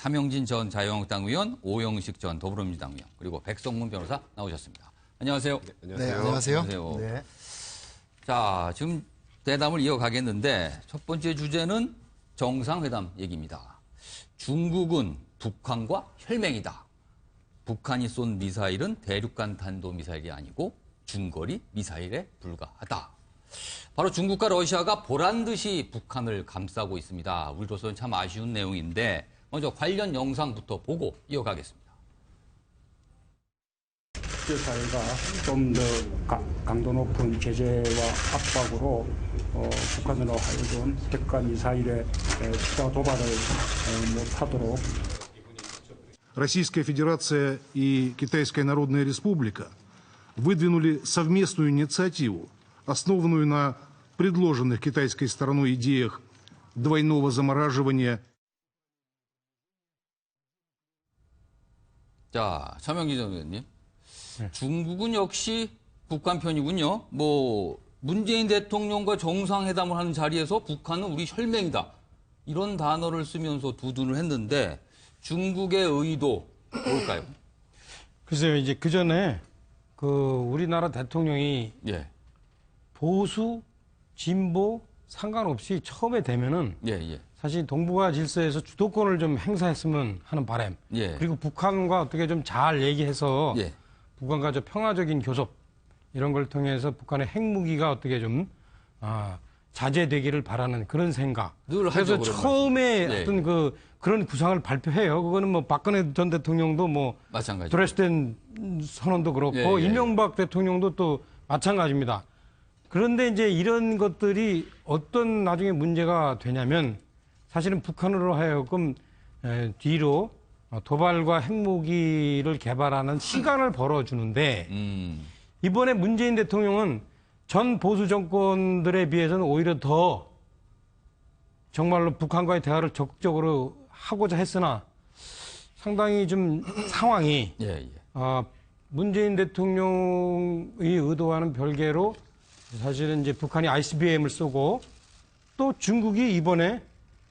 차명진 전 자유한국당 의원, 오영식 전 더불어민주당 의원, 그리고 백성문 변호사 나오셨습니다. 안녕하세요. 네, 안녕하세요. 안녕하세요. 네. 자, 지금 대담을 이어가겠는데 첫 번째 주제는 정상회담 얘기입니다. 중국은 북한과 혈맹이다. 북한이 쏜 미사일은 대륙간 탄도미사일이 아니고 중거리 미사일에 불과하다. 바로 중국과 러시아가 보란듯이 북한을 감싸고 있습니다. 우리로서는 참 아쉬운 내용인데 먼저 관련 영상부터 보고 이어가겠습니다. 국제사회가 좀 더 강도 높은 제재와 압박으로 북한으로 하여금 핵과 미사일의 추가 도발을 못하도록. Российская Федерация и Китайская Народная Республика выдвинули совместную инициативу, основанную на предложенных китайской стороной идеях двойного замораживания. 자, 차명기 전 의원님. 중국은 역시 북한 편이군요. 문재인 대통령과 정상회담을 하는 자리에서 북한은 우리 혈맹이다. 이런 단어를 쓰면서 두둔을 했는데 중국의 의도 뭘까요? 글쎄요, 이제 그 전에 우리나라 대통령이 예. 보수, 진보 상관없이 처음에 되면은 사실 동북아 질서에서 주도권을 좀 행사했으면 하는 바람. 그리고 북한과 어떻게 좀 잘 얘기해서 북한과 저 평화적인 교섭 이런 걸 통해서 북한의 핵무기가 어떻게 좀 자제되기를 바라는 그런 생각. 그래서 처음에 어떤 그런 구상을 발표해요. 그거는 박근혜 전 대통령도 마찬가지. 드레스덴 선언도 그렇고 이명박 대통령도 또 마찬가지입니다. 그런데 이제 이런 것들이 어떤 나중에 문제가 되냐면 사실은 북한으로 하여금 뒤로 도발과 핵무기를 개발하는 시간을 벌어주는데 이번에 문재인 대통령은 전 보수 정권들에 비해서는 오히려 더 정말로 북한과의 대화를 적극적으로 하고자 했으나 상당히 좀 상황이 문재인 대통령의 의도와는 별개로 사실은 이제 북한이 ICBM을 쏘고 또 중국이 이번에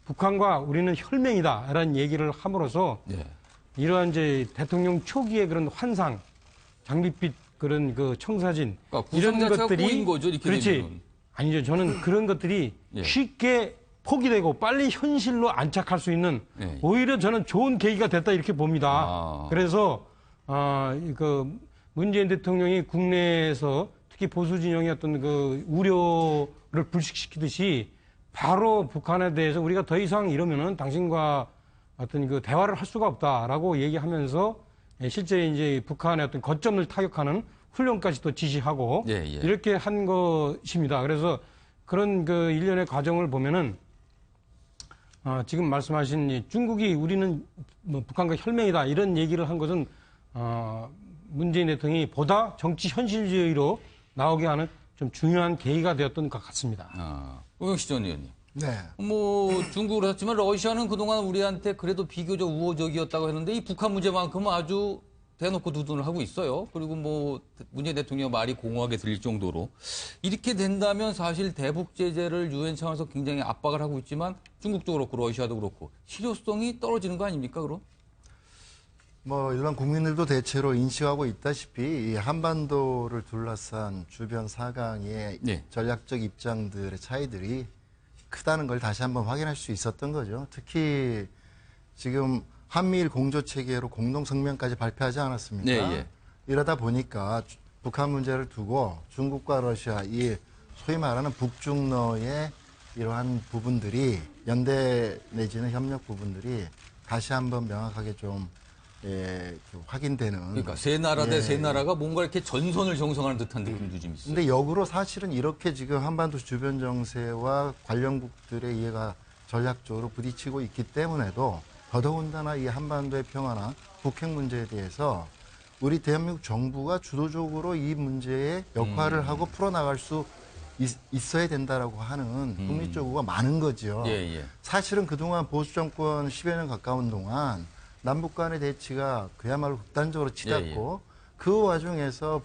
북한과 우리는 혈맹이다라는 얘기를 함으로써 이러한 이제 대통령 초기의 그런 환상, 장밋빛 그런 청사진 이런 것들이 꼬인 거죠, 이렇게 그렇지 되면. 아니죠. 저는 그런 것들이 쉽게 포기되고 빨리 현실로 안착할 수 있는 오히려 저는 좋은 계기가 됐다 이렇게 봅니다. 그래서 문재인 대통령이 국내에서 특히 보수 진영의 어떤 우려를 불식시키듯이 바로 북한에 대해서 우리가 더 이상 이러면은 당신과 어떤 대화를 할 수가 없다라고 얘기하면서 실제 이제 북한의 어떤 거점을 타격하는 훈련까지 또 지시하고 이렇게 한 것입니다. 그래서 그런 일련의 과정을 보면은 지금 말씀하신 중국이 우리는 북한과 혈맹이다 이런 얘기를 한 것은 문재인 대통령이 보다 정치 현실주의로 나오게 하는 좀 중요한 계기가 되었던 것 같습니다. 오영식 전 의원님. 네. 중국으로 했지만 러시아는 그동안 우리한테 그래도 비교적 우호적이었다고 했는데 이 북한 문제만큼은 아주 대놓고 두둔을 하고 있어요. 그리고 문재인 대통령 말이 공허하게 들릴 정도로 이렇게 된다면 사실 대북 제재를 유엔 차원에서 굉장히 압박을 하고 있지만 중국도 그렇고 러시아도 그렇고 실효성이 떨어지는 거 아닙니까, 그럼? 일반 국민들도 대체로 인식하고 있다시피 이 한반도를 둘러싼 주변 사강의 전략적 입장들의 차이들이 크다는 걸 다시 한번 확인할 수 있었던 거죠. 특히 지금 한미일 공조체계로 공동성명까지 발표하지 않았습니까? 이러다 보니까 북한 문제를 두고 중국과 러시아, 이 소위 말하는 북중러의 이러한 부분들이 연대 내지는 협력 부분들이 다시 한번 명확하게 좀 확인되는. 그러니까 세 나라 대 세 나라가 뭔가 이렇게 전선을 정성하는 듯한 느낌도 좀 있어요. 근데 역으로 사실은 이렇게 지금 한반도 주변 정세와 관련국들의 이해가 전략적으로 부딪히고 있기 때문에도 더더군다나 이 한반도의 평화나 북핵 문제에 대해서 우리 대한민국 정부가 주도적으로 이 문제에 역할을 하고 풀어나갈 수 있어야 된다라고 하는 국민적 요구가 많은 거죠. 사실은 그동안 보수 정권 10여 년 가까운 동안 남북 간의 대치가 그야말로 극단적으로 치닫고 그 와중에서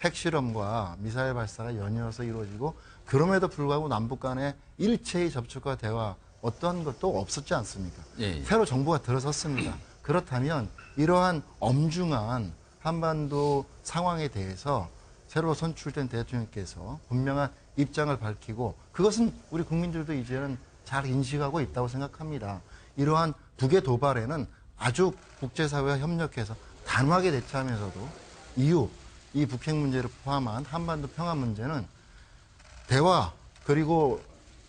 핵실험과 미사일 발사가 연이어서 이루어지고 그럼에도 불구하고 남북 간의 일체의 접촉과 대화 어떠한 것도 없었지 않습니까? 예, 예. 새로 정부가 들어섰습니다. 그렇다면 이러한 엄중한 한반도 상황에 대해서 새로 선출된 대통령께서 분명한 입장을 밝히고 그것은 우리 국민들도 이제는 잘 인식하고 있다고 생각합니다. 이러한 북의 도발에는 아주 국제사회와 협력해서 단호하게 대처하면서도 이후 이 북핵 문제를 포함한 한반도 평화 문제는 대화 그리고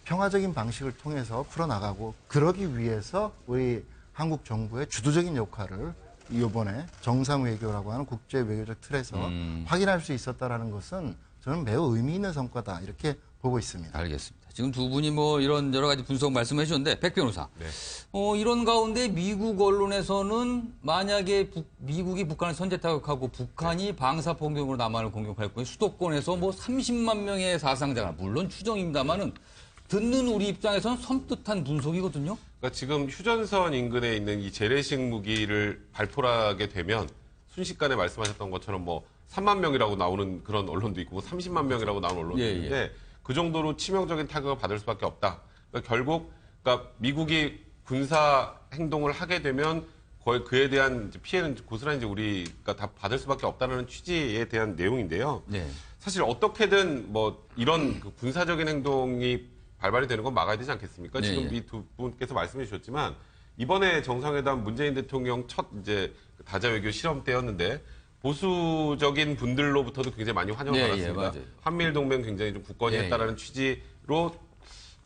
평화적인 방식을 통해서 풀어나가고 그러기 위해서 우리 한국 정부의 주도적인 역할을 이번에 정상외교라고 하는 국제외교적 틀에서 확인할 수 있었다는 것은 저는 매우 의미 있는 성과다 이렇게 보고 있습니다. 알겠습니다. 지금 두 분이 뭐 이런 여러 가지 분석 말씀해 주셨는데 백 변호사. 네. 이런 가운데 미국 언론에서는 만약에 미국이 북한을 선제 타격하고 북한이 방사 폭격으로 남한을 공격할 경우에 수도권에서 뭐 30만 명의 사상자가 물론 추정입니다만은 듣는 우리 입장에서는 섬뜩한 분석이거든요. 그러니까 지금 휴전선 인근에 있는 이 재래식 무기를 발표하게 되면 순식간에 말씀하셨던 것처럼 뭐 3만 명이라고 나오는 그런 언론도 있고 30만 명이라고 나오는 언론도 예, 있는데 예. 그 정도로 치명적인 타격을 받을 수밖에 없다. 그러니까 결국 그러니까 미국이 군사 행동을 하게 되면 거의 그에 대한 피해는 고스란히 이제 우리가 다 받을 수밖에 없다는 취지에 대한 내용인데요. 네. 사실 어떻게든 뭐 이런 그 군사적인 행동이 발발이 되는 건 막아야 되지 않겠습니까? 네, 지금 예. 이 두 분께서 말씀해 주셨지만 이번에 정상회담 문재인 대통령 첫 이제 다자 외교 실험 때였는데 보수적인 분들로부터도 굉장히 많이 환영을 예, 받았습니다. 예, 맞아요. 한미일 동맹 굉장히 좀 굳건히 예, 했다라는 취지로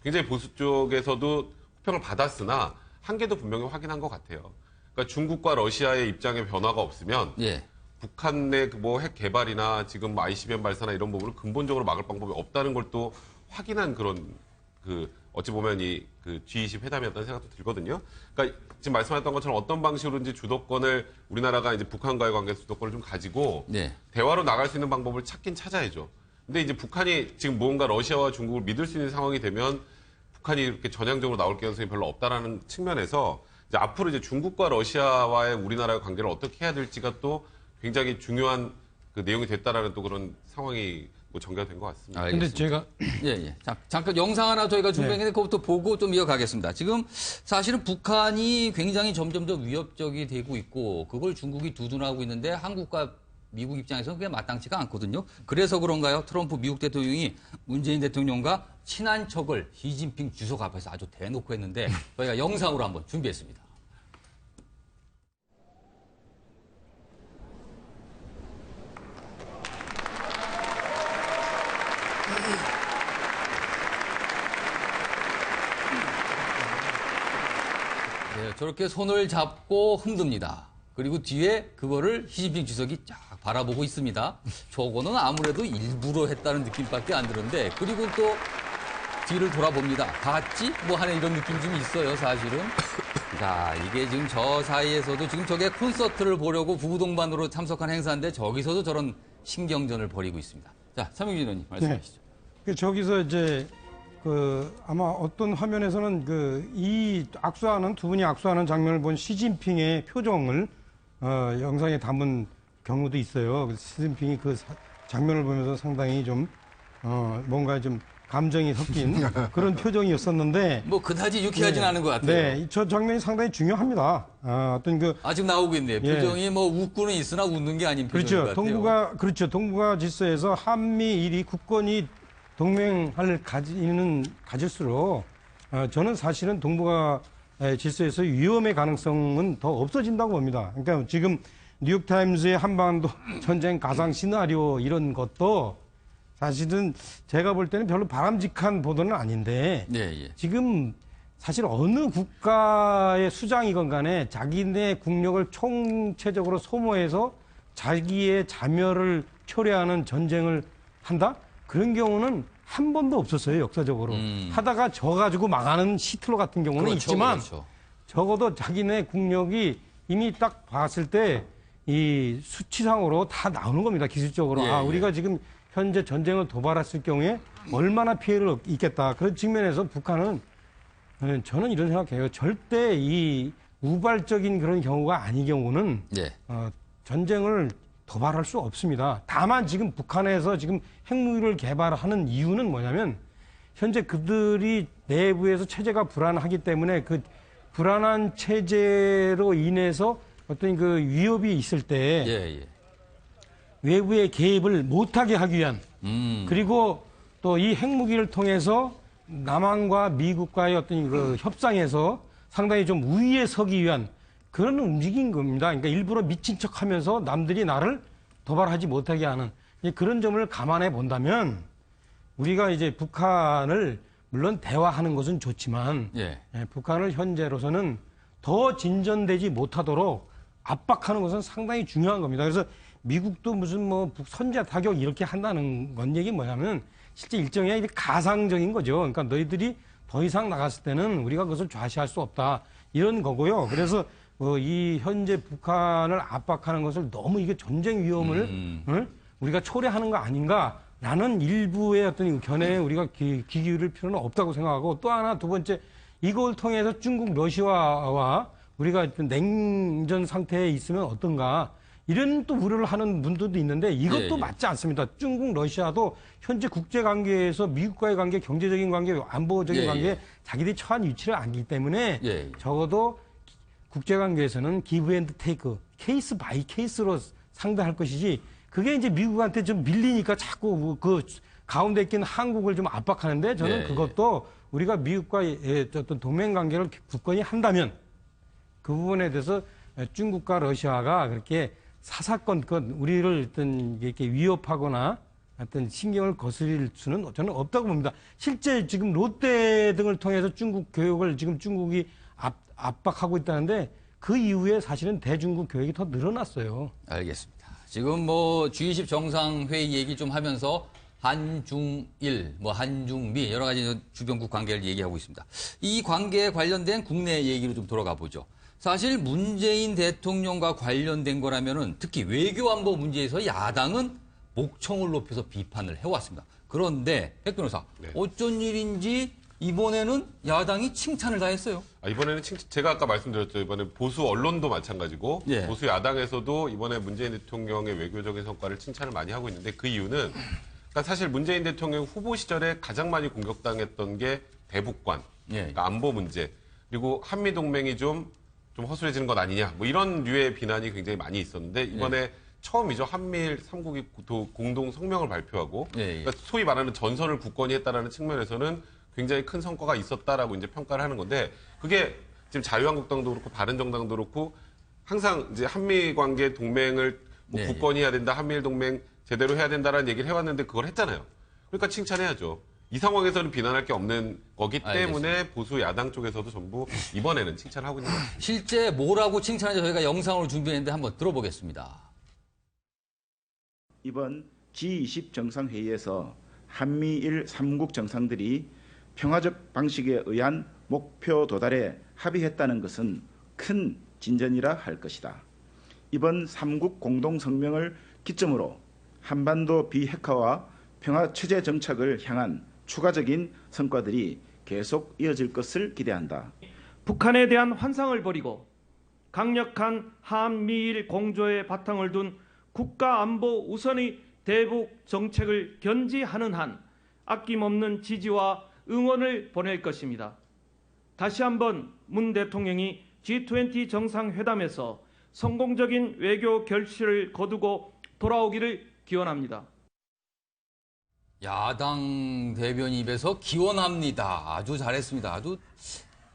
굉장히 보수 쪽에서도 호평을 받았으나 한계도 분명히 확인한 것 같아요. 그러니까 중국과 러시아의 입장에 변화가 없으면 예. 북한의 뭐 핵 개발이나 지금 ICBM 발사나 이런 부분을 근본적으로 막을 방법이 없다는 걸 또 확인한 그런 그 어찌 보면 이 그 G20 회담이었다는 생각도 들거든요. 그러니까 지금 말씀하셨던 것처럼 어떤 방식으로든지 주도권을 우리나라가 이제 북한과의 관계에서 주도권을 좀 가지고 네. 대화로 나갈 수 있는 방법을 찾긴 찾아야죠. 근데 이제 북한이 지금 무언가 러시아와 중국을 믿을 수 있는 상황이 되면 북한이 이렇게 전향적으로 나올 가능성이 별로 없다라는 측면에서 이제 앞으로 이제 중국과 러시아와의 우리나라의 관계를 어떻게 해야 될지가 또 굉장히 중요한 그 내용이 됐다라는 또 그런 상황이 뭐 전개가 된 것 같습니다. 근데 알겠습니다. 제가 예, 예. 잠깐 영상 하나 저희가 준비했는데 그것부터 보고 좀 이어가겠습니다. 지금 사실은 북한이 굉장히 점점 더 위협적이 되고 있고 그걸 중국이 두둔하고 있는데 한국과 미국 입장에서는 그게 마땅치가 않거든요. 그래서 그런가요? 트럼프 미국 대통령이 문재인 대통령과 친한 척을 시진핑 주석 앞에서 아주 대놓고 했는데 저희가 영상으로 한번 준비했습니다. 네, 저렇게 손을 잡고 흔듭니다. 그리고 뒤에 그거를 시진핑 주석이 쫙 바라보고 있습니다. 저거는 아무래도 일부러 했다는 느낌밖에 안 드는데 그리고 또 뒤를 돌아봅니다. 봤지? 뭐 하는 이런 느낌이 좀 있어요, 사실은. 자, 이게 지금 저 사이에서도 지금 저게 콘서트를 보려고 부부 동반으로 참석한 행사인데 저기서도 저런 신경전을 벌이고 있습니다. 자, 차명진 의원님 말씀하시죠. 그 저기서 이제 아마 어떤 화면에서는 이 악수하는 두 분이 악수하는 장면을 본 시진핑의 표정을 영상에 담은 경우도 있어요. 시진핑이 그 장면을 보면서 상당히 좀 뭔가 좀 감정이 섞인 그런 표정이었었는데 뭐 그다지 유쾌하진 않은 것 같아요. 네, 저 장면이 상당히 중요합니다. 어떤 지금 나오고 있네요. 표정이 뭐 웃고는 있으나 웃는 게 아닌 표정인 것 같아요. 동북아 질서에서 한미일이 굳건히 동맹을 가질수록 저는 사실은 동북아 질서에서 위험의 가능성은 더 없어진다고 봅니다. 그러니까 지금 뉴욕타임즈의 한반도 전쟁 가상 시나리오 이런 것도 사실은 제가 볼 때는 별로 바람직한 보도는 아닌데 예. 지금 사실 어느 국가의 수장이건 간에 자기네 국력을 총체적으로 소모해서 자기의 자멸을 초래하는 전쟁을 한다? 그런 경우는 한 번도 없었어요, 역사적으로. 하다가 져가지고 망하는 히틀러 같은 경우는 그렇죠, 있지만 그렇죠. 적어도 자기네 국력이 이미 딱 봤을 때 이 수치상으로 다 나오는 겁니다, 기술적으로. 예, 우리가 지금 현재 전쟁을 도발했을 경우에 얼마나 피해를 입겠다. 그런 측면에서 북한은 저는 이런 생각해요. 절대 이 우발적인 그런 경우가 아닌 경우는 예. 전쟁을 도발할 수 없습니다. 다만 지금 북한에서 지금 핵무기를 개발하는 이유는 뭐냐면 현재 그들이 내부에서 체제가 불안하기 때문에 그 불안한 체제로 인해서 어떤 그 위협이 있을 때 예, 예. 외부의 개입을 못하게 하기 위한 그리고 또 이 핵무기를 통해서 남한과 미국과의 어떤 그 협상에서 상당히 좀 우위에 서기 위한 그런 움직인 겁니다. 그러니까 일부러 미친 척하면서 남들이 나를 도발하지 못하게 하는 그런 점을 감안해 본다면 우리가 이제 북한을 물론 대화하는 것은 좋지만 예. 북한을 현재로서는 더 진전되지 못하도록 압박하는 것은 상당히 중요한 겁니다. 그래서 미국도 무슨 뭐 선제 타격 이렇게 한다는 건 얘기 뭐냐면 실제 일종의 가상적인 거죠. 그러니까 너희들이 더 이상 나갔을 때는 우리가 그것을 좌시할 수 없다 이런 거고요. 그래서 이 현재 북한을 압박하는 것을 너무 이게 전쟁 위험을 우리가 초래하는 거 아닌가라는 일부의 어떤 견해에 우리가 귀 기울일 필요는 없다고 생각하고 또 하나 두 번째 이걸 통해서 중국 러시아와 우리가 어떤 냉전 상태에 있으면 어떤가 이런 또 우려를 하는 분들도 있는데 이것도 예, 예. 맞지 않습니다. 중국, 러시아도 현재 국제 관계에서 미국과의 관계, 경제적인 관계, 안보적인 예, 관계에 예. 자기들이 처한 위치를 알기 때문에 예, 예. 적어도 국제 관계에서는 기브 앤드 테이크, 케이스 바이 케이스로 상대할 것이지 그게 이제 미국한테 좀 밀리니까 자꾸 그 가운데 있는 한국을 좀 압박하는데 저는 예, 그것도 우리가 미국과의 어떤 동맹 관계를 굳건히 한다면 그 부분에 대해서 중국과 러시아가 그렇게 사사건건 우리를 어떤 이렇게 위협하거나 어떤 신경을 거스릴 수는 저는 없다고 봅니다. 실제 지금 롯데 등을 통해서 중국 교역을 지금 중국이 압박하고 있다는데 그 이후에 사실은 대중국 교역이 더 늘어났어요. 알겠습니다. 지금 뭐 G20 정상회의 얘기 좀 하면서 한중일, 뭐 한중미 여러 가지 주변국 관계를 얘기하고 있습니다. 이 관계에 관련된 국내 얘기로 좀 돌아가 보죠. 사실 문재인 대통령과 관련된 거라면은 특히 외교안보 문제에서 야당은 목청을 높여서 비판을 해왔습니다. 그런데 백 변호사, 네. 어쩐 일인지 이번에는 야당이 칭찬을 다 했어요. 이번에는 제가 아까 말씀드렸죠. 이번에 보수 언론도 마찬가지고 예. 보수 야당에서도 이번에 문재인 대통령의 외교적인 성과를 칭찬을 많이 하고 있는데 그 이유는 그러니까 사실 문재인 대통령 후보 시절에 가장 많이 공격당했던 게 대북관, 예. 그러니까 안보 문제, 그리고 한미 동맹이 좀 허술해지는 것 아니냐, 뭐 이런 류의 비난이 굉장히 많이 있었는데 이번에 처음이죠. 한미일 3국이 공동 성명을 발표하고 그러니까 소위 말하는 전선을 굳건히 했다라는 측면에서는 굉장히 큰 성과가 있었다라고 이제 평가를 하는 건데 그게 지금 자유한국당도 그렇고 바른정당도 그렇고 항상 이제 한미 관계 동맹을 뭐 굳건히 해야 된다, 한미일 동맹 제대로 해야 된다라는 얘기를 해왔는데 그걸 했잖아요. 그러니까 칭찬해야죠. 이 상황에서는 비난할 게 없는 거기 때문에 알겠습니다. 보수 야당 쪽에서도 전부 이번에는 칭찬하고 있는 겁니다. 실제 뭐라고 칭찬하는지 저희가 영상으로 준비했는데 한번 들어보겠습니다. 이번 G20 정상회의에서 한미일 3국 정상들이 평화적 방식에 의한 목표 도달에 합의했다는 것은 큰 진전이라 할 것이다. 이번 3국 공동성명을 기점으로 한반도 비핵화와 평화체제 정착을 향한 추가적인 성과들이 계속 이어질 것을 기대한다. 북한에 대한 환상을 버리고 강력한 한미일 공조의 바탕을 둔 국가안보 우선의 대북 정책을 견지하는 한 아낌없는 지지와 응원을 보낼 것입니다. 다시 한번 문 대통령이 G20 정상회담에서 성공적인 외교 결실을 거두고 돌아오기를 기원합니다. 야당 대변인 입에서 기원합니다. 아주 잘했습니다. 아주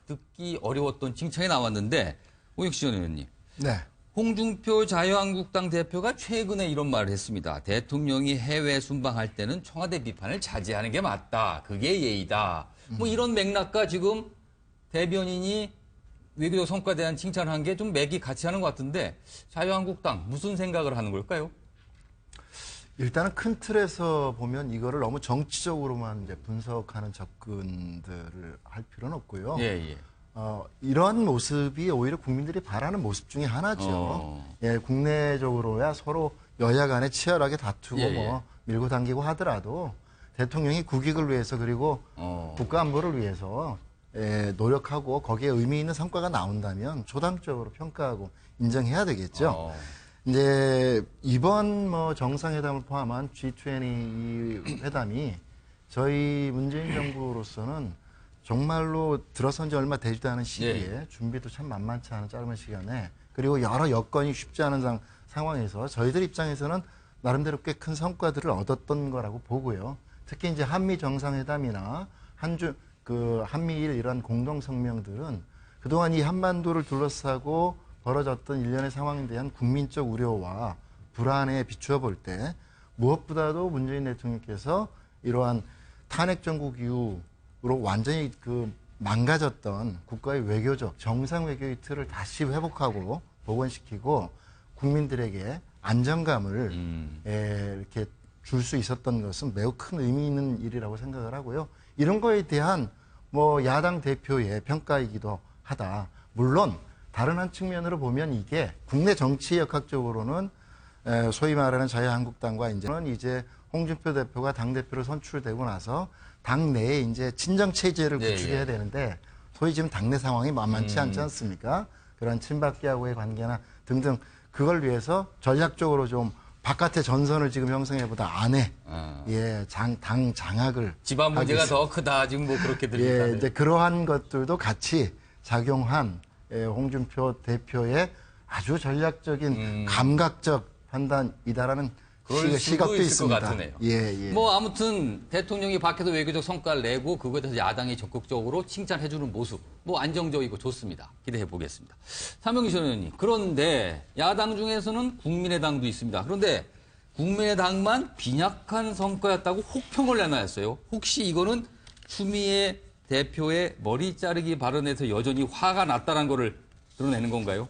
듣기 어려웠던 칭찬이 나왔는데 오익시원 의원님. 네. 홍준표 자유한국당 대표가 최근에 이런 말을 했습니다. 대통령이 해외 순방할 때는 청와대 비판을 자제하는 게 맞다. 그게 예의다. 뭐 이런 맥락과 지금 대변인이 외교적 성과에 대한 칭찬을 한 게 좀 맥이 같이 하는 것 같은데 자유한국당 무슨 생각을 하는 걸까요? 일단은 큰 틀에서 보면 이거를 너무 정치적으로만 이제 분석하는 접근들을 할 필요는 없고요. 예. 이런 모습이 오히려 국민들이 바라는 모습 중에 하나죠. 예, 국내적으로야 서로 여야 간에 치열하게 다투고 뭐 밀고 당기고 하더라도 대통령이 국익을 위해서 그리고 국가 안보를 위해서 노력하고 거기에 의미 있는 성과가 나온다면 조당적으로 평가하고 인정해야 되겠죠. 이제 이번 뭐 정상회담을 포함한 G20 회담이 저희 문재인 정부로서는 정말로 들어선 지 얼마 되지도 않은 시기에 준비도 참 만만치 않은 짧은 시간에 그리고 여러 여건이 쉽지 않은 상황에서 저희들 입장에서는 나름대로 꽤 큰 성과들을 얻었던 거라고 보고요. 특히 이제 한미 정상회담이나 한미일 이런 공동 성명들은 그동안 이 한반도를 둘러싸고 벌어졌던 일련의 상황에 대한 국민적 우려와 불안에 비추어 볼 때 무엇보다도 문재인 대통령께서 이러한 탄핵 정국 이후로 완전히 망가졌던 국가의 외교적 정상 외교의 틀을 다시 회복하고 복원시키고 국민들에게 안정감을 이렇게 줄 수 있었던 것은 매우 큰 의미 있는 일이라고 생각을 하고요. 이런 거에 대한 뭐 야당 대표의 평가이기도 하다. 물론 다른 한 측면으로 보면 이게 국내 정치 역학적으로는 소위 말하는 자유한국당과 이제 홍준표 대표가 당대표로 선출되고 나서 당 내에 이제 친정 체제를 구축해야 되는데 소위 지금 당내 상황이 만만치 않지 않습니까? 그런 친박계하고의 관계나 등등 그걸 위해서 전략적으로 좀 바깥의 전선을 지금 형성해보다 안에 당 장악을 집안 문제가 더 크다 지금 뭐 그렇게 들립니다. 이제 그러한 것들도 같이 작용한 홍준표 대표의 아주 전략적인 감각적 판단이다라는 그럴 시각도 수도 있을 있습니다. 것 같으네요. 예. 뭐 아무튼 대통령이 밖에서 외교적 성과를 내고 그거에 대해서 야당이 적극적으로 칭찬해주는 모습 뭐 안정적이고 좋습니다. 기대해 보겠습니다. 삼영신 의원님, 그런데 야당 중에서는 국민의당도 있습니다. 그런데 국민의당만 빈약한 성과였다고 혹평을 내놨어요. 혹시 이거는 추미애 대표의 머리 자르기 발언에서 여전히 화가 났다는 거를 드러내는 건가요?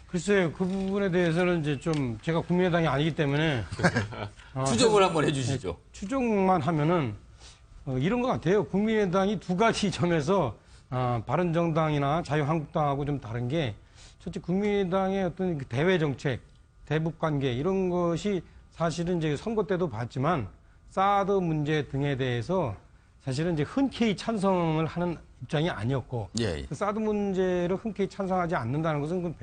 글쎄요, 그 부분에 대해서는 이제 좀 제가 국민의당이 아니기 때문에 추정을 한번 해주시죠. 추정만 하면은 이런 것 같아요. 국민의당이 두 가지 점에서 바른정당이나 자유한국당하고 좀 다른 게 첫째 국민의당의 어떤 대외 정책, 대북 관계 이런 것이 사실은 이제 선거 때도 봤지만 사드 문제 등에 대해서 사실은 이제 흔쾌히 찬성을 하는 입장이 아니었고 그 사드 문제를 흔쾌히 찬성하지 않는다는 것은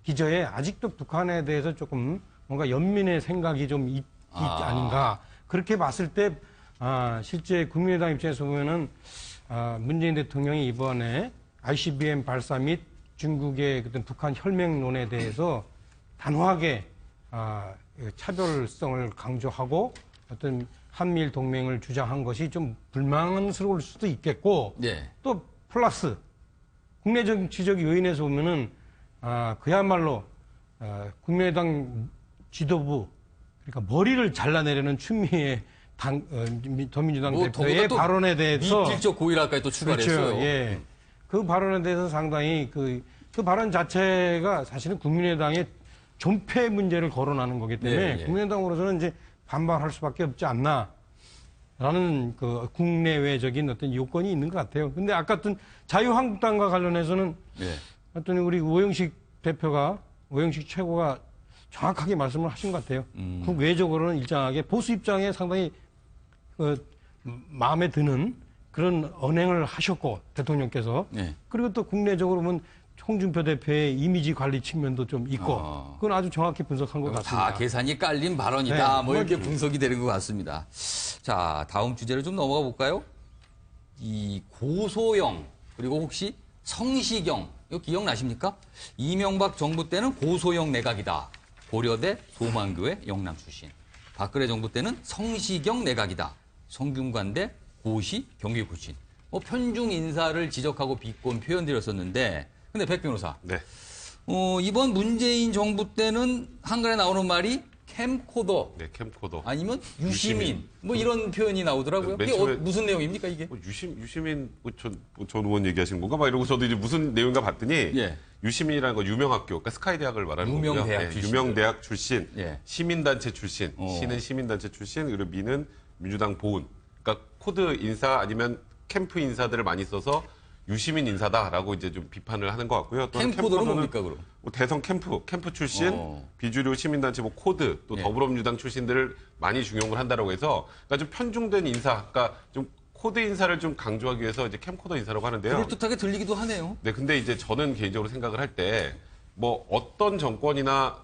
기저에 아직도 북한에 대해서 조금 뭔가 연민의 생각이 좀 아닌가 그렇게 봤을 때 실제 국민의당 입장에서 보면은 문재인 대통령이 이번에 ICBM 발사 및 중국의 어떤 북한 혈맹론에 대해서 단호하게 차별성을 강조하고 어떤 한미일 동맹을 주장한 것이 좀 불만스러울 수도 있겠고 또 플러스 국내 정치적 요인에서 보면은 그야말로 국민의당 지도부 그러니까 머리를 잘라내려는 추미애 더민주당 뭐 대표의 발언에 대해서 미필적 고의랄까지 또 추가했어요. 그렇죠. 예. 그 발언에 대해서 상당히 그 발언 자체가 사실은 국민의당의 존폐 문제를 거론하는 거기 때문에 국민의당으로서는 이제 반발할 수밖에 없지 않나라는 그 국내외적인 어떤 요건이 있는 것 같아요. 근데 아까 어떤 자유한국당과 관련해서는 어떤 우리 오영식 최고가 정확하게 말씀을 하신 것 같아요. 국외적으로는 일정하게 보수 입장에 상당히 마음에 드는 그런 언행을 하셨고 대통령께서 그리고 또 국내적으로 보면 홍준표 대표의 이미지 관리 측면도 좀 있고 그건 아주 정확히 분석한 것 같습니다. 다 계산이 깔린 발언이다. 뭐 이렇게 분석이 되는 것 같습니다. 자, 다음 주제를 좀 넘어가 볼까요? 이 고소영 그리고 혹시 성시경 이거 기억나십니까? 이명박 정부 때는 고소영 내각이다. 고려대 소망교회 영남 출신. 박근혜 정부 때는 성시경 내각이다. 성균관대 고시 경기 출신. 뭐 편중 인사를 지적하고 비꼰 표현들이었었는데 근데 백 변호사. 이번 문재인 정부 때는 한글에 나오는 말이 캠코더. 네, 캠코더. 아니면 유시민. 뭐 이런 표현이 나오더라고요. 이게 무슨 내용입니까, 이게? 유시민 전 의원 얘기하시는 건가? 막 이러고 저도 이제 무슨 내용인가 봤더니 유시민이라는 거 유명학교, 그러니까 스카이 대학을 말하는 거고요. 유명대학 출신, 시민단체 출신, 시는 시민단체 출신, 그리고 민은 민주당 보훈. 그러니까 코드 인사 아니면 캠프 인사들을 많이 써서 유시민 인사다라고 이제 좀 비판을 하는 것 같고요. 캠코더는 뭡니까, 그럼? 대선 캠프 출신, 비주류 시민단체 뭐 코드, 또 더불어민주당 출신들을 많이 중용을 한다라고 해서, 그러니까 좀 편중된 인사, 그러니까 좀 코드 인사를 좀 강조하기 위해서 이제 캠코더 인사라고 하는데요. 그럴듯하게 들리기도 하네요. 네, 근데 이제 저는 개인적으로 생각을 할 때, 뭐 어떤 정권이나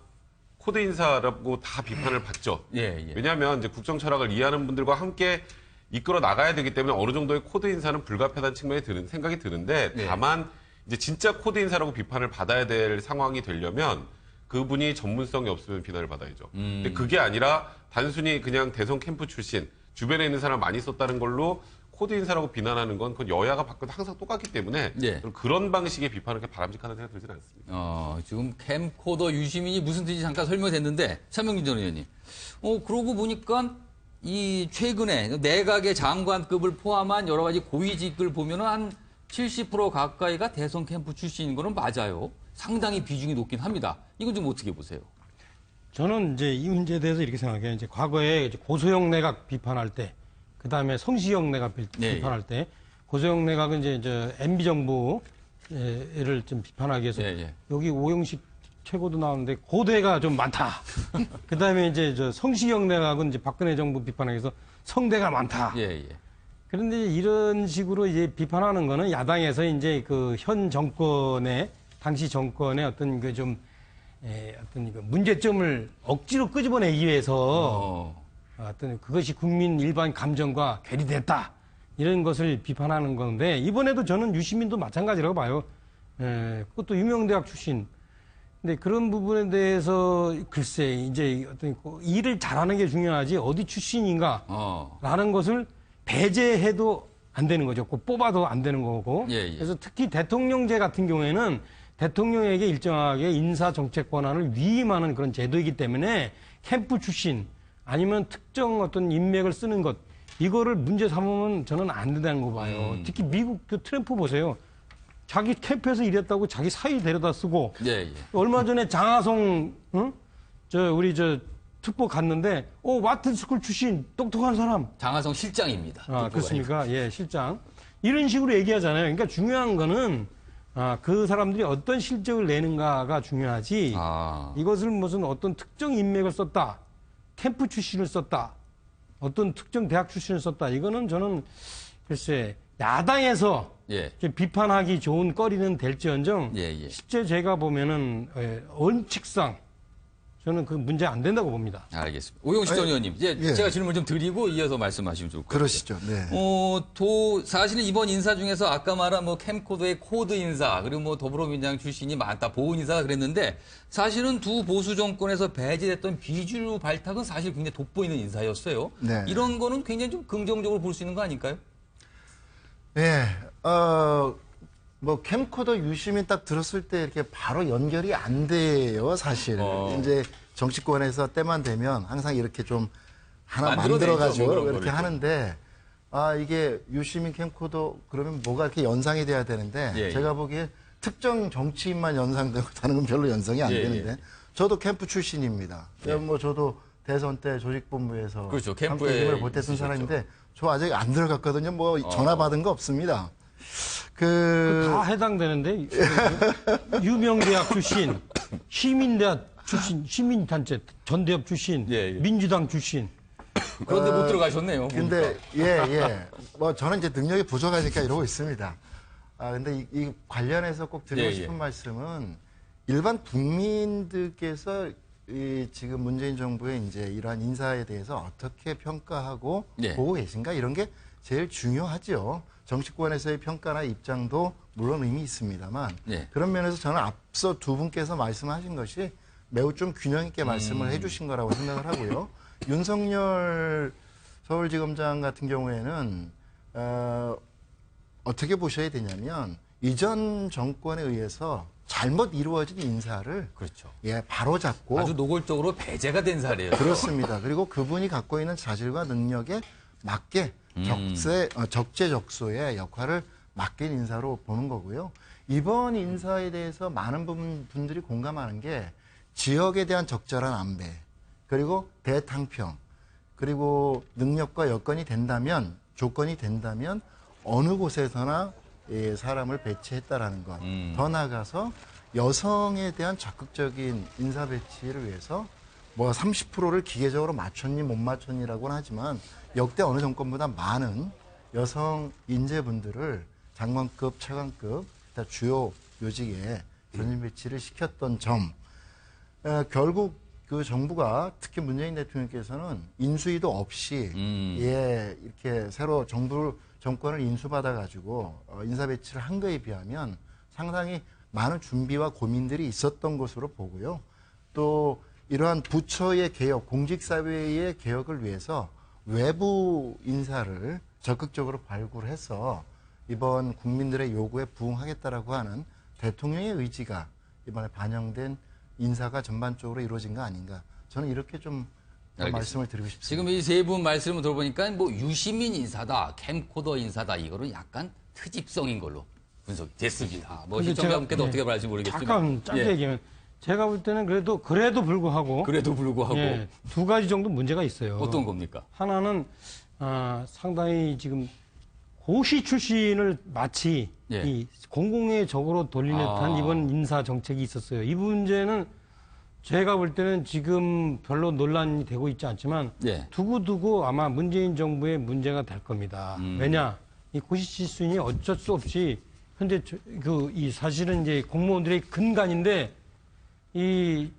코드 인사라고 다 비판을 받죠. 왜냐하면 이제 국정 철학을 이해하는 분들과 함께 이끌어 나가야 되기 때문에 어느 정도의 코드 인사는 불가피하다는 측면이 드는 생각이 드는데 네. 다만 이제 진짜 코드 인사라고 비판을 받아야 될 상황이 되려면 그분이 전문성이 없으면 비난을 받아야죠. 근데 그게 아니라 단순히 그냥 대선 캠프 출신 주변에 있는 사람 많이 썼다는 걸로 코드 인사라고 비난하는 건 그건 여야가 바꿔도 항상 똑같기 때문에 네. 그런 방식의 비판은 그렇게 바람직하다는 생각이 들지는 않습니다. 지금 캠코더 유시민이 무슨 뜻인지 잠깐 설명했는데 차명진 전 의원님. 그러고 보니까 이 최근에 내각의 장관급을 포함한 여러 가지 고위직을 보면은 한 70% 가까이가 대선 캠프 출신인 거는 맞아요. 상당히 비중이 높긴 합니다. 이건 좀 어떻게 보세요? 저는 이제 이 문제에 대해서 이렇게 생각해요. 이제 과거에 이제 고소영 내각 비판할 때, 그 다음에 성시영 내각 비판할 때, 고소영 내각은 이제 MB 정부를 좀 비판하기 위해서 여기 오영식 최고도 나오는데 고대가 좀 많다. 그 다음에 이제 성시영 내각은 이제 박근혜 정부 비판하기 위해서 성대가 많다. 그런데 이런 식으로 이제 비판하는 거는 야당에서 이제 그 현 정권의 당시 정권의 어떤 그 좀 어떤 그 문제점을 억지로 끄집어내기 위해서 어떤 그것이 국민 일반 감정과 괴리됐다 이런 것을 비판하는 건데 이번에도 저는 유시민도 마찬가지라고 봐요. 그것도 유명대학 출신. 근데 그런 부분에 대해서 글쎄 이제 어떤 일을 잘하는 게 중요하지 어디 출신인가라는 것을 배제해도 안 되는 거죠. 뽑아도 안 되는 거고. 그래서 특히 대통령제 같은 경우에는 대통령에게 일정하게 인사 정책 권한을 위임하는 그런 제도이기 때문에 캠프 출신 아니면 특정 어떤 인맥을 쓰는 것 이거를 문제 삼으면 저는 안 된다는 거 봐요. 특히 미국 그 트럼프 보세요. 자기 캠프에서 일했다고 자기 사위 데려다 쓰고 얼마 전에 장하성 우리 특보 갔는데 와튼스쿨 출신 똑똑한 사람 장하성 실장입니다. 그렇습니까? 예, 실장. 이런 식으로 얘기하잖아요. 그러니까 중요한 거는 그 사람들이 어떤 실적을 내는가가 중요하지. 이것을 무슨 어떤 특정 인맥을 썼다, 캠프 출신을 썼다, 어떤 특정 대학 출신을 썼다. 이거는 저는 글쎄 야당에서 비판하기 좋은 거리는 될지언정 실제 제가 보면은 원칙상 저는 그 문제 안 된다고 봅니다. 알겠습니다. 오영식 전 의원님, 제가 질문을 좀 드리고 이어서 말씀하시면 좋을 것 같아요. 그러시죠. 네. 사실은 이번 인사 중에서 아까 말한 캠코더의 코드 인사, 그리고 더불어민주당 출신이 많다, 보훈 인사가 그랬는데, 사실은 두 보수 정권에서 배제됐던 비주류 발탁은 사실 굉장히 돋보이는 인사였어요. 네. 이런 거는 굉장히 좀 긍정적으로 볼 수 있는 거 아닐까요? 네. 캠코더 유시민 딱 들었을 때 이렇게 바로 연결이 안 돼요, 사실. 이제 정치권에서 때만 되면 항상 이렇게 좀 하나 만들어가지고 이렇게 하는데, 이게 유시민 캠코더 그러면 뭐가 이렇게 연상이 돼야 되는데, 제가 보기에 특정 정치인만 연상되고 다른 건 별로 연상이 안 되는데, 저도 캠프 출신입니다. 저도 대선 때 조직본부에서 그렇죠. 캠프에 힘을 보탰던 사람인데, 저 아직 안 들어갔거든요. 전화 받은 거 없습니다. 다 해당되는데 유명대학 출신, 시민대학 출신, 시민단체 전대협 출신, 민주당 출신. 그런데 못 들어가셨네요. 근데 저는 이제 능력이 부족하니까 이러고 있습니다. 근데 이 관련해서 꼭 드리고 싶은 말씀은 일반 국민들께서 지금 문재인 정부의 이제 이러한 인사에 대해서 어떻게 평가하고 보고 계신가 이런 게 제일 중요하죠. 정치권에서의 평가나 입장도 물론 의미 있습니다만 그런 면에서 저는 앞서 두 분께서 말씀하신 것이 매우 좀 균형 있게 말씀을 해주신 거라고 생각을 하고요. 윤석열 서울지검장 같은 경우에는 어떻게 보셔야 되냐면 이전 정권에 의해서 잘못 이루어진 인사를 바로 잡고 아주 노골적으로 배제가 된 사례예요. 그렇습니다. 그리고 그분이 갖고 있는 자질과 능력에 맞게 적재적소의 역할을 맡긴 인사로 보는 거고요. 이번 인사에 대해서 많은 분들이 공감하는 게 지역에 대한 적절한 안배, 그리고 대탕평, 그리고 능력과 여건이 된다면, 조건이 된다면 어느 곳에서나 사람을 배치했다라는 것. 더 나아가서 여성에 대한 적극적인 인사 배치를 위해서 30%를 기계적으로 맞췄니 못 맞췄니라고는 하지만 역대 어느 정권보다 많은 여성 인재분들을 장관급, 차관급, 주요 요직에 전임 배치를 시켰던 점. 결국 그 정부가 특히 문재인 대통령께서는 인수위도 없이 예, 이렇게 새로 정권을 인수받아 가지고 인사 배치를 한 거에 비하면 상당히 많은 준비와 고민들이 있었던 것으로 보고요. 또 이러한 부처의 개혁, 공직사회의 개혁을 위해서 외부 인사를 적극적으로 발굴해서 이번 국민들의 요구에 부응하겠다라고 하는 대통령의 의지가 이번에 반영된 인사가 전반적으로 이루어진 거 아닌가. 저는 이렇게 좀 말씀을 드리고 싶습니다. 지금 이 세 분 말씀을 들어보니까 뭐 유시민 인사다, 캠코더 인사다, 이거는 약간 트집성인 걸로 분석이 됐습니다. 뭐 시청자분께도 어떻게 말할지 모르겠지만. 잠깐 짧게 얘기하면 제가 볼 때는 그래도 불구하고 예, 두 가지 정도 문제가 있어요. 어떤 겁니까? 하나는 상당히 지금 고시 출신을 마치 예. 이 공공의 적으로 돌리는 듯한 이번 인사 정책이 있었어요. 이 문제는 제가 볼 때는 지금 별로 논란이 되고 있지 않지만 예. 두고두고 아마 문재인 정부의 문제가 될 겁니다. 왜냐? 이 고시 출신이 어쩔 수 없이 현재 이 사실은 이제 공무원들의 근간인데 이렇게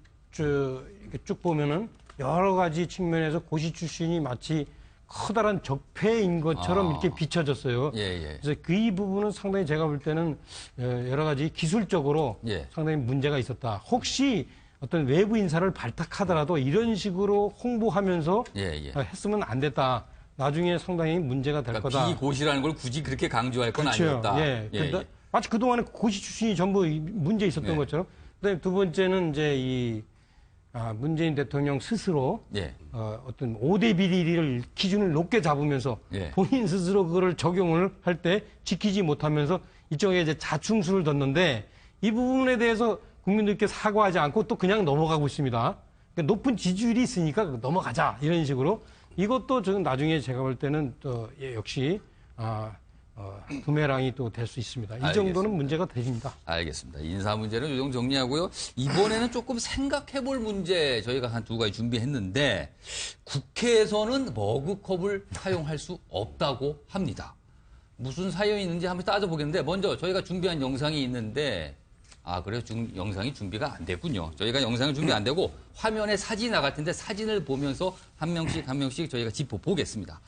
쭉 보면은 여러 가지 측면에서 고시 출신이 마치 커다란 적폐인 것처럼 이렇게 비춰졌어요. 예, 예. 그래서 그 이 부분은 상당히 제가 볼 때는 여러 가지 기술적으로 예. 상당히 문제가 있었다. 혹시 어떤 외부 인사를 발탁하더라도 이런 식으로 홍보하면서 했으면 안 됐다. 나중에 상당히 문제가 될 거다. 비고시라는 걸 굳이 그렇게 강조할 건 그렇죠. 아니었다. 예. 마치 그동안에 고시 출신이 전부 문제 있었던 것처럼. 그다음에 두 번째는 이제 문재인 대통령 스스로 어떤 5대 비리를 기준을 높게 잡으면서 본인 스스로 그거를 적용을 할 때 지키지 못하면서 이쪽에 이제 자충수를 뒀는데 이 부분에 대해서 국민들께 사과하지 않고 또 그냥 넘어가고 있습니다. 그러니까 높은 지지율이 있으니까 넘어가자 이런 식으로 이것도 저는 나중에 제가 볼 때는 또 역시 부메랑이 또 될 수 있습니다. 이 정도는 문제가 되십니다. 알겠습니다. 인사 문제는 이 정도 정리하고요. 이번에는 조금 생각해볼 문제 저희가 한 두 가지 준비했는데 국회에서는 머그컵을 사용할 수 없다고 합니다. 무슨 사연이 있는지 한번 따져보겠는데 먼저 저희가 준비한 영상이 있는데 그래요? 영상이 준비가 안 됐군요. 저희가 영상이 준비 안 되고 화면에 사진이 나갈 텐데 사진을 보면서 한 명씩 저희가 짚어보겠습니다.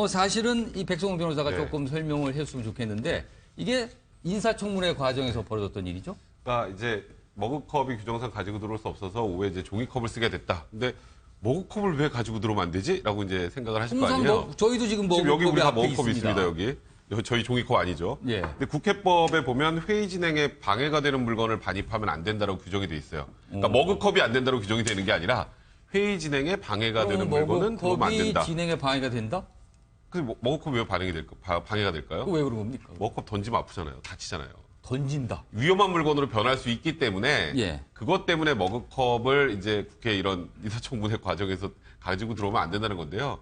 사실은 이 백성원 변호사가 조금 설명을 해줬으면 좋겠는데 이게 인사청문회 과정에서 벌어졌던 일이죠? 그러니까 이제 머그컵이 규정상 가지고 들어올 수 없어서 오후에 이제 종이컵을 쓰게 됐다. 근데 머그컵을 왜 가지고 들어오면 안 되지? 라고 이제 생각을 하실 거 아니에요? 저희도 지금 여기 우리 다 앞에 머그컵이 있습니다. 여기. 저희 종이컵 아니죠. 근데 국회법에 보면 회의 진행에 방해가 되는 물건을 반입하면 안 된다고 규정이 돼 있어요. 그러니까 머그컵이 안 된다고 규정이 되는 게 아니라 회의 진행에 방해가 되는 물건은 들어오면 안 된다. 머그컵이 진행에 방해가 된다? 머그컵이 왜 방해가 될까요? 왜 그런 겁니까? 머그컵 던지면 아프잖아요. 다치잖아요. 던진다. 위험한 물건으로 변할 수 있기 때문에 그것 때문에 머그컵을 이제 국회 이런 인사청문회 과정에서 가지고 들어오면 안 된다는 건데요.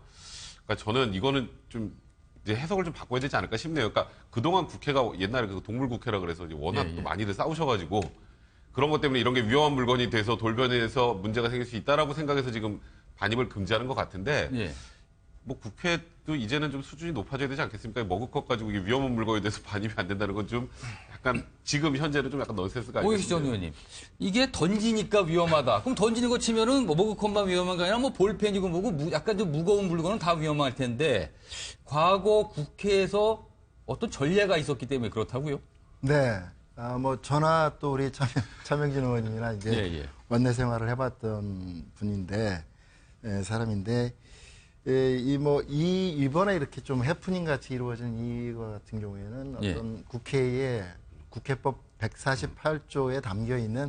그러니까 저는 이거는 좀 이제 해석을 좀 바꿔야 되지 않을까 싶네요. 그러니까 그동안 국회가 옛날에 그 동물국회라 그래서 이제 워낙 또 많이들 싸우셔가지고 그런 것 때문에 이런 게 위험한 물건이 돼서 돌변해서 문제가 생길 수 있다라고 생각해서 지금 반입을 금지하는 것 같은데 뭐 국회도 이제는 좀 수준이 높아져야 되지 않겠습니까? 머그컵 가지고 이게 위험한 물건에 대해서 반입이 안 된다는 건 좀 약간 지금 현재는 좀 약간 넌센스가 아니에요. 오익시 전 의원님, 이게 던지니까 위험하다. 그럼 던지는 거 치면은 뭐 머그컵만 위험한 게 아니라 뭐 볼펜이고 뭐고 약간 좀 무거운 물건은 다 위험할 텐데 과거 국회에서 어떤 전례가 있었기 때문에 그렇다고요? 네. 뭐 저나 또 우리 차명진 의원님이나 이제 원내 생활을 해봤던 분인데 사람인데. 이번에 이렇게 좀 해프닝 같이 이루어진 이거 같은 경우에는 어떤 국회법 148조에 담겨 있는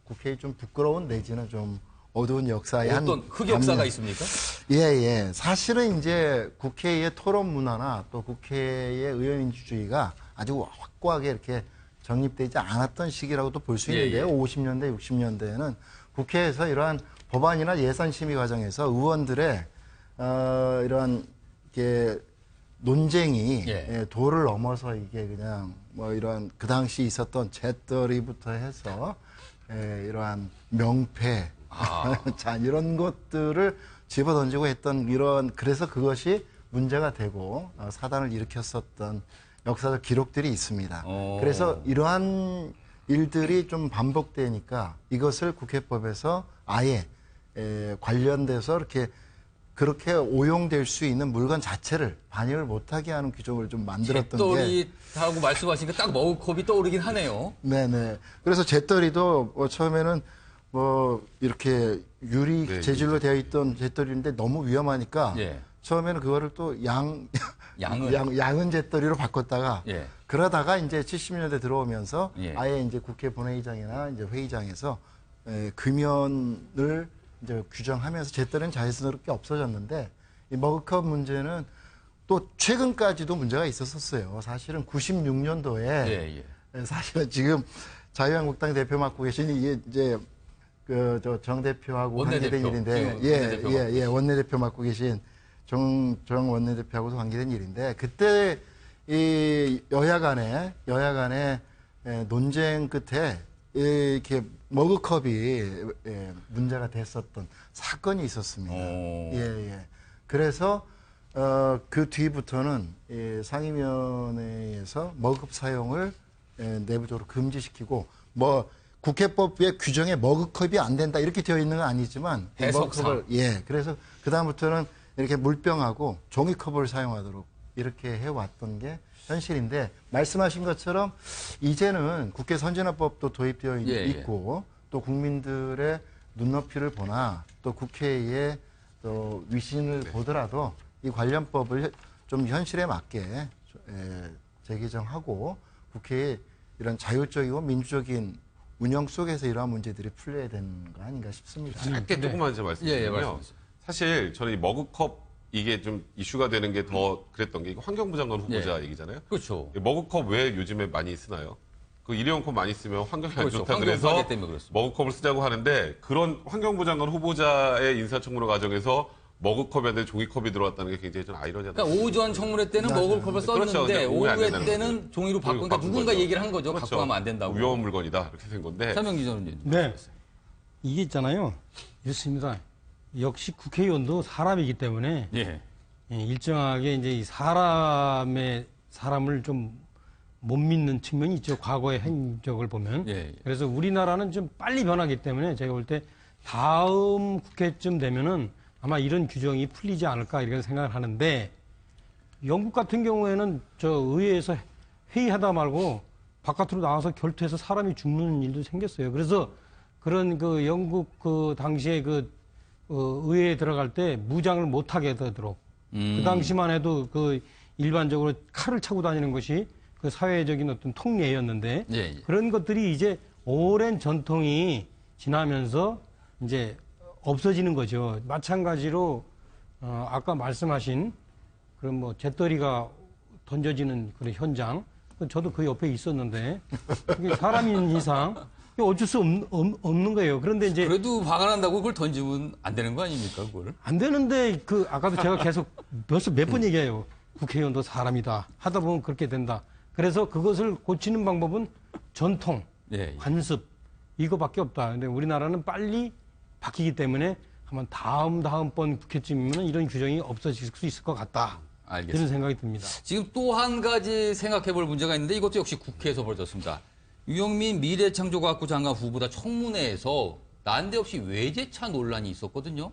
국회의 좀 부끄러운 내지는 좀 어두운 역사의 어떤 흑역사가 있습니까? 사실은 이제 국회의 토론 문화나 또 국회의 의원민주주의가 아주 확고하게 이렇게 정립되지 않았던 시기라고도 볼 수 있는데요. 50년대, 60년대에는 국회에서 이러한 법안이나 예산 심의 과정에서 의원들의 이러한 이렇게 논쟁이 도를 넘어서 이게 그냥 뭐 이러한 그 당시 있었던 잿더리부터 해서 이러한 명패 자 이런 것들을 집어던지고 했던 그래서 그것이 문제가 되고 사단을 일으켰었던 역사적 기록들이 있습니다. 그래서 이러한 일들이 좀 반복되니까 이것을 국회법에서 아예 관련돼서 그렇게 오용될 수 있는 물건 자체를 반입을 못하게 하는 규정을 좀 만들었던 게. 잿더리라고 말씀하시니까 딱 머그컵이 떠오르긴 하네요. 네네. 그래서 잿더리도 처음에는 이렇게 유리 네, 재질로 되어 있던 잿더리인데 너무 위험하니까 예. 처음에는 그거를 또 양은 잿더리로 바꿨다가 예. 그러다가 이제 70년대 들어오면서 예. 아예 이제 국회 본회의장이나 이제 회의장에서 금연을 이제 규정하면서 잿더리는 자연스럽게 없어졌는데 이 머그컵 문제는 또 최근까지도 문제가 있었었어요. 사실은 96년도에 예, 예. 사실은 지금 자유한국당 대표 맡고 계신 이게 이제 정 대표하고 관계된 일인데 원내대표 맡고 계신 정 원내대표하고도 관계된 일인데 그때 이 여야 간의 논쟁 끝에 이렇게 머그컵이 문제가 됐었던 사건이 있었습니다. 그래서 그 뒤부터는 상임위원회에서 머그컵 사용을 내부적으로 금지시키고 국회법의 규정에 머그컵이 안 된다 이렇게 되어 있는 건 아니지만 해석상 그래서 그 다음부터는 이렇게 물병하고 종이컵을 사용하도록 이렇게 해왔던 게 현실인데 말씀하신 것처럼 이제는 국회 선진화법도 도입되어 있고 또 국민들의 눈높이를 보나 또 국회의 또 위신을 보더라도 이 관련법을 좀 현실에 맞게 재개정하고 국회의 이런 자율적이고 민주적인 운영 속에서 이러한 문제들이 풀려야 되는 거 아닌가 싶습니다. 짧게 조금만 좀 말씀드리면요. 사실 저는 이 머그컵 이게 좀 이슈가 되는 게 더 그랬던 게 환경부 장관 후보자 얘기잖아요. 그렇죠. 머그컵 왜 요즘에 많이 쓰나요? 그 일회용컵 많이 쓰면 환경이 안 좋다 그래서 머그컵을 쓰자고 하는데 그런 환경부 장관 후보자의 인사청문회 과정에서 머그컵이 아니라 종이컵이 들어왔다는 게 굉장히 좀 아이러니하다. 그러니까 오전 청문회 때는 머그컵을 썼는데 오후에 때는 종이로 바꾸니까 누군가 얘기를 한 거죠. 갖고 가면 안 된다고. 위험한 물건이다 이렇게 된 건데. 차명 기자는 네. 이게 있잖아요. 이렇습니다. 역시 국회의원도 사람이기 때문에 일정하게 이제 이 사람을 좀 못 믿는 측면이 있죠. 과거의 행적을 보면. 그래서 우리나라는 좀 빨리 변하기 때문에 제가 볼 때 다음 국회쯤 되면은 아마 이런 규정이 풀리지 않을까 이렇게 생각을 하는데 영국 같은 경우에는 저 의회에서 회의하다 말고 바깥으로 나와서 결투해서 사람이 죽는 일도 생겼어요. 그래서 그런 그 영국 그 당시에 의회에 들어갈 때 무장을 못하게 되도록 그 당시만 해도 그 일반적으로 칼을 차고 다니는 것이 그 사회적인 어떤 통례였는데 그런 것들이 이제 오랜 전통이 지나면서 이제 없어지는 거죠. 마찬가지로 아까 말씀하신 그런 잿더리가 던져지는 그런 현장, 저도 그 옆에 있었는데 그게 사람인 이상 어쩔 수 없는 거예요. 그런데 이제 그래도 화가 난다고 그걸 던지면 안 되는 거 아닙니까, 그거를? 안 되는데 아까도 제가 계속 몇 번 얘기해요. 국회의원도 사람이다. 하다 보면 그렇게 된다. 그래서 그것을 고치는 방법은 전통, 관습 이거밖에 없다. 근데 우리나라는 빨리 바뀌기 때문에 아마 다음번 국회쯤이면 이런 규정이 없어질 수 있을 것 같다. 알겠습니다. 이런 생각이 듭니다. 지금 또 한 가지 생각해 볼 문제가 있는데 이것도 역시 국회에서 벌어졌습니다. 유영민 미래창조과학부 장관 후보자 청문회에서 난데없이 외제차 논란이 있었거든요.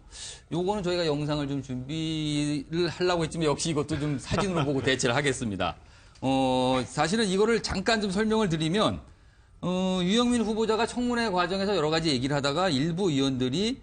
요거는 저희가 영상을 좀 준비를 하려고 했지만 역시 이것도 좀 사진으로 보고 대체를 하겠습니다. 사실은 이거를 잠깐 좀 설명을 드리면 유영민 후보자가 청문회 과정에서 여러 가지 얘기를 하다가 일부 의원들이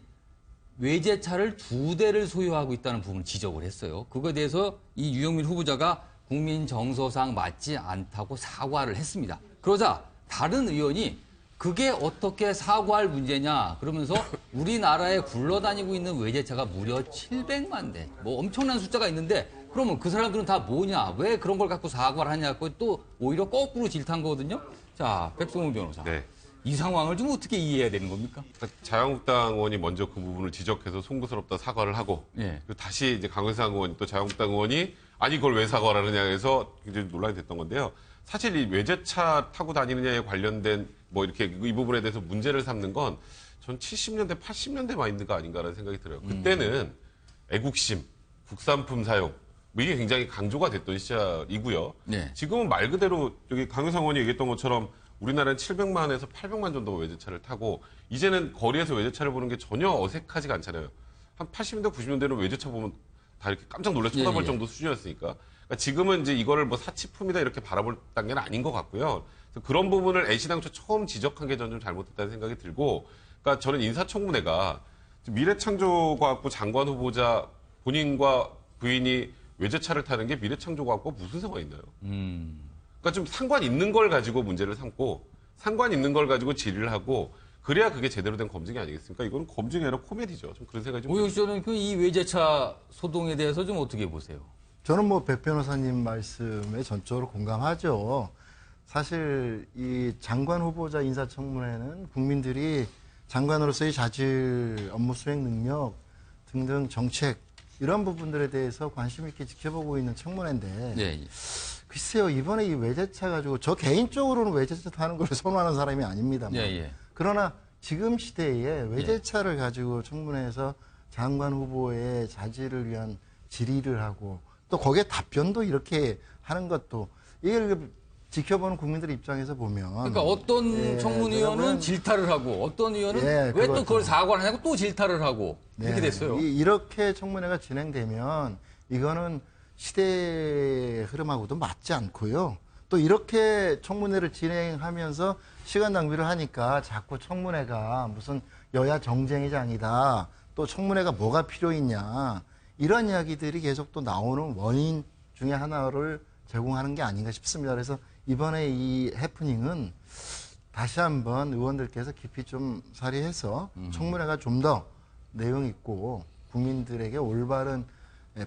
외제차를 2대를 소유하고 있다는 부분을 지적을 했어요. 그거에 대해서 이 유영민 후보자가 국민 정서상 맞지 않다고 사과를 했습니다. 그러자 다른 의원이 그게 어떻게 사과할 문제냐 그러면서 우리나라에 굴러다니고 있는 외제차가 무려 700만 대. 엄청난 숫자가 있는데 그러면 그 사람들은 다 뭐냐? 왜 그런 걸 갖고 사과를 하냐고 또 오히려 거꾸로 질타한 거거든요. 자, 백승호 변호사. 이 상황을 좀 어떻게 이해해야 되는 겁니까? 자유한국당 의원이 먼저 그 부분을 지적해서 송구스럽다 사과를 하고 그리고 다시 이제 강효상 의원이 또 자유한국당 의원이 아니 그걸 왜 사과를 하느냐 해서 굉장히 논란이 됐던 건데요. 사실 이 외제차 타고 다니느냐에 관련된 이렇게 이 부분에 대해서 문제를 삼는 건 전 70년대, 80년대만 있는 거 아닌가라는 생각이 들어요. 그때는 애국심, 국산품 사용 이게 굉장히 강조가 됐던 시절이고요. 지금은 말 그대로 여기 강효상 의원이 얘기했던 것처럼 우리나라는 700만에서 800만 정도가 외제차를 타고 이제는 거리에서 외제차를 보는 게 전혀 어색하지가 않잖아요. 한 80년대, 90년대는 외제차 보면 다 이렇게 깜짝 놀라 쳐다볼 예. 정도 수준이었으니까. 그러니까 지금은 이제 이거를 뭐 사치품이다 이렇게 바라볼 단계는 아닌 것 같고요. 그래서 그런 부분을 애시당초 처음 지적한 게 저는 좀 잘못됐다는 생각이 들고, 그러니까 저는 인사청문회가 미래창조과학부 장관 후보자 본인과 부인이 외제차를 타는 게 미래창조과학과 무슨 상관이 있나요? 그러니까 좀 상관 있는 걸 가지고 문제를 삼고 상관 있는 걸 가지고 질의를 하고 그래야 그게 제대로 된 검증이 아니겠습니까? 이거는 검증이 아니라 코미디죠. 좀 그런 생각이 좀. 오혁 씨는 그 이 외제차 소동에 대해서 좀 어떻게 보세요? 저는 뭐 백 변호사님 말씀에 전적으로 공감하죠. 사실 이 장관 후보자 인사청문회는 국민들이 장관으로서의 자질, 업무 수행 능력 등등 정책 이런 부분들에 대해서 관심 있게 지켜보고 있는 청문회인데 예. 글쎄요, 이번에 이 외제차 가지고 저 개인적으로는 외제차 타는 걸 선호하는 사람이 아닙니다만 예. 그러나 지금 시대에 외제차를 가지고 청문회에서 장관 후보의 자질을 위한 질의를 하고 또 거기에 답변도 이렇게 하는 것도 이게 지켜보는 국민들 입장에서 보면 그러니까 어떤 청문위원은 그러면 질타를 하고 어떤 의원은 예, 왜 또 그렇죠. 그걸 사과를 안 하고 또 질타를 하고 이렇게 됐어요. 이렇게 청문회가 진행되면 이거는 시대의 흐름하고도 맞지 않고요. 또 이렇게 청문회를 진행하면서 시간 낭비를 하니까 자꾸 청문회가 무슨 여야 정쟁의 장이다. 또 청문회가 뭐가 필요 있냐. 이런 이야기들이 계속 또 나오는 원인 중에 하나를 제공하는 게 아닌가 싶습니다. 그래서 이번에 이 해프닝은 다시 한번 의원들께서 깊이 좀 사리해서 청문회가 좀 더 내용 있고 국민들에게 올바른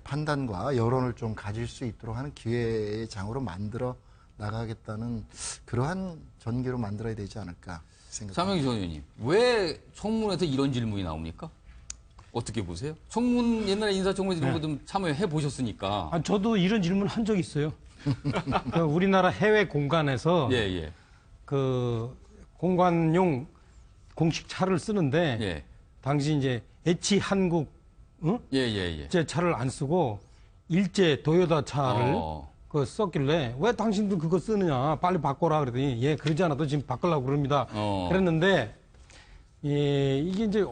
판단과 여론을 좀 가질 수 있도록 하는 기회의 장으로 만들어 나가겠다는 그러한 전개로 만들어야 되지 않을까 생각합니다. 차명희 전 의원님, 왜 청문회에서 이런 질문이 나옵니까? 어떻게 보세요? 청문 옛날에 인사청문회 이런 거 좀 참여해 보셨으니까. 아, 저도 이런 질문 한 적 있어요. 그 우리나라 해외 공간에서 예. 그 공관용 공식 차를 쓰는데 예. 당시 이제 H 한국 예. 제 차를 안 쓰고 일제 도요타 차를 그 썼길래 왜 당신들 그거 쓰느냐 빨리 바꿔라 그랬더니 예 그러지 않아도 지금 바꾸려고 그럽니다. 그랬는데 예, 이게 이제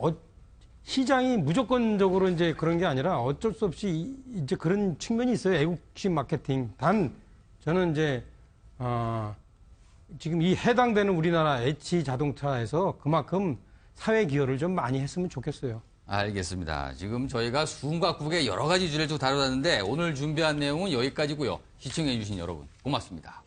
시장이 무조건적으로 이제 그런 게 아니라 어쩔 수 없이 이제 그런 측면이 있어요. 애국심 마케팅. 단 저는 이제 지금 이 해당되는 우리나라 H 자동차에서 그만큼 사회 기여를 좀 많이 했으면 좋겠어요. 알겠습니다. 지금 저희가 숨가국의 여러 가지 주제를 좀 다뤄봤는데 오늘 준비한 내용은 여기까지고요. 시청해주신 여러분 고맙습니다.